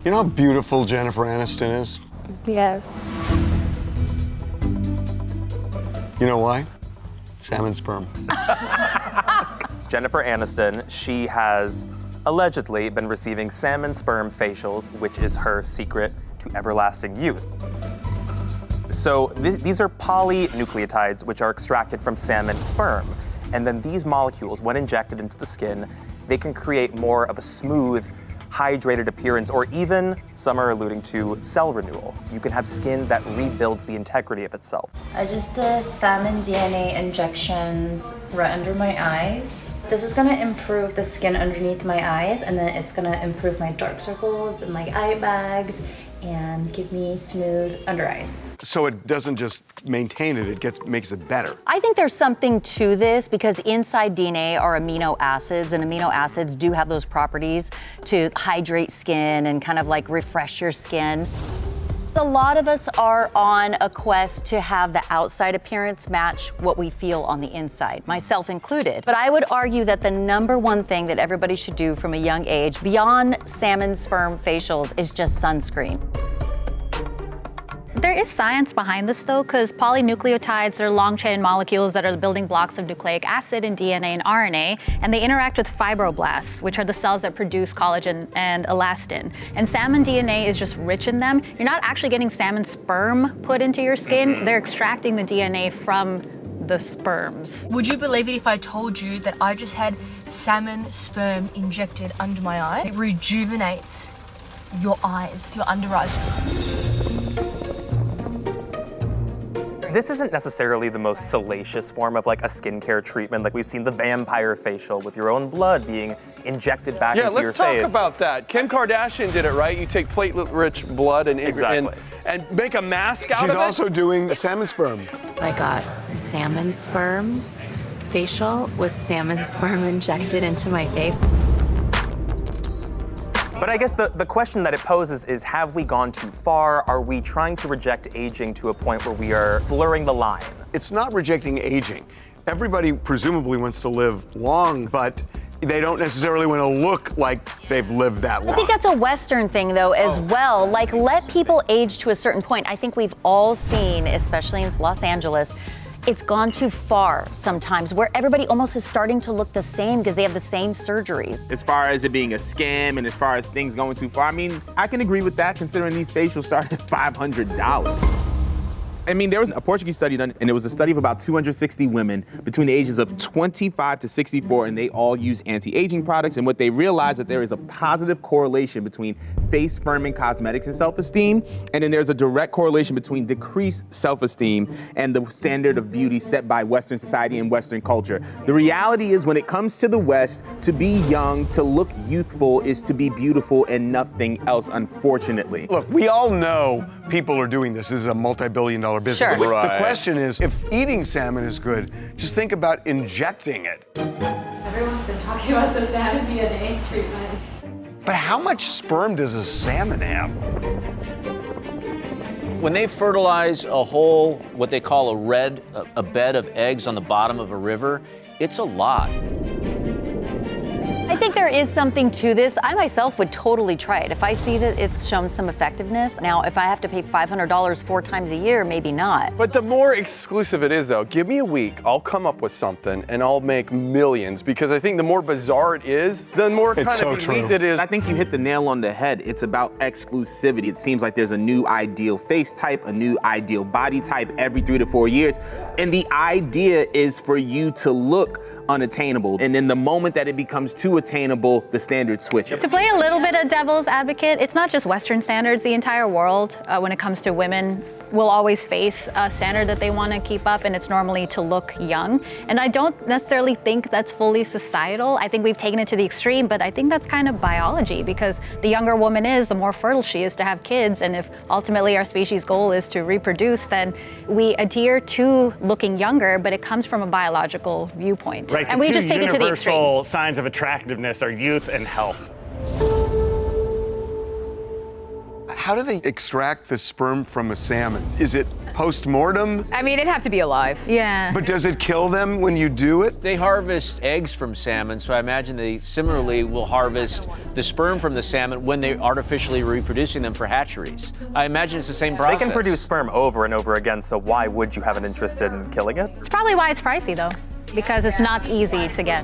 You know how beautiful Jennifer Aniston is? Yes. You know why? Salmon sperm. Jennifer Aniston, she has allegedly been receiving salmon sperm facials, which is her secret to everlasting youth. So these are polynucleotides which are extracted from salmon sperm. And then these molecules, when injected into the skin, they can create more of a smooth, hydrated appearance, or even, some are alluding to, cell renewal. You can have skin that rebuilds the integrity of itself. I just did salmon DNA injections right under my eyes. This is gonna improve the skin underneath my eyes, and then it's gonna improve my dark circles and my eye bags and give me smooth under eyes. So it doesn't just maintain it, it makes it better. I think there's something to this because inside DNA are amino acids, and amino acids do have those properties to hydrate skin and kind of like refresh your skin. A lot of us are on a quest to have the outside appearance match what we feel on the inside, myself included. But I would argue that the #1 thing that everybody should do from a young age, beyond salmon sperm facials, is just sunscreen. There is science behind this though, because polynucleotides are long chain molecules that are the building blocks of nucleic acid in DNA and RNA, and they interact with fibroblasts, which are the cells that produce collagen and elastin. And salmon DNA is just rich in them. You're not actually getting salmon sperm put into your skin, they're extracting the DNA from the sperms. Would you believe it if I told you that I just had salmon sperm injected under my eye? It rejuvenates your eyes, your under eyes. This isn't necessarily the most salacious form of like a skincare treatment. Like we've seen the vampire facial with your own blood being injected back into your face. Yeah, let's talk about that. Kim Kardashian did it, right? You take platelet-rich blood and make a mask out of it. She's also doing salmon sperm. I got salmon sperm facial with salmon sperm injected into my face. But I guess the question that it poses is, have we gone too far? Are we trying to reject aging to a point where we are blurring the line? It's not rejecting aging. Everybody presumably wants to live long, but they don't necessarily want to look like they've lived that long. I think that's a Western thing though as well. Like let people age to a certain point. I think we've all seen, especially in Los Angeles, it's gone too far sometimes where everybody almost is starting to look the same because they have the same surgeries. As far as it being a scam and as far as things going too far, I mean, I can agree with that considering these facials start at $500. I mean, there was a Portuguese study done, and it was a study of about 260 women between the ages of 25 to 64, and they all use anti-aging products. And what they realized that there is a positive correlation between face firming cosmetics and self-esteem, and then there's a direct correlation between decreased self-esteem and the standard of beauty set by Western society and Western culture. The reality is, when it comes to the West, to be young, to look youthful is to be beautiful and nothing else, unfortunately. Look, we all know people are doing this. This is a multi-billion-dollar business. Sure. The question is, if eating salmon is good, just think about injecting it. Everyone's been talking about the salmon DNA treatment. But how much sperm does a salmon have? When they fertilize a whole, what they call a bed of eggs on the bottom of a river, it's a lot. I think there is something to this. I myself would totally try it if I see that it's shown some effectiveness. Now, if I have to pay $500 4 times a year, maybe not. But the more exclusive it is, though, give me a week, I'll come up with something, and I'll make millions, because I think the more bizarre it is, the more kind of elite it is. I think you hit the nail on the head. It's about exclusivity. It seems like there's a new ideal face type, a new ideal body type every 3 to 4 years. And the idea is for you to look unattainable. And in the moment that it becomes too attainable, the standards switch. To play a little bit of devil's advocate, it's not just Western standards. The entire world, when it comes to women, will always face a standard that they want to keep up, and it's normally to look young. And I don't necessarily think that's fully societal. I think we've taken it to the extreme, but I think that's kind of biology, because the younger a woman is, the more fertile she is to have kids. And if ultimately our species' goal is to reproduce, then we adhere to looking younger, but it comes from a biological viewpoint. Right, and we just take it to the extreme. Universal signs of attractiveness are youth and health. How do they extract the sperm from a salmon? Is it post-mortem? I mean, it'd have to be alive. Yeah. But does it kill them when you do it? They harvest eggs from salmon, so I imagine they similarly will harvest the sperm from the salmon when they're artificially reproducing them for hatcheries. I imagine it's the same process. They can produce sperm over and over again, so why would you have an interest in killing it? It's probably why it's pricey though, because it's not easy to get.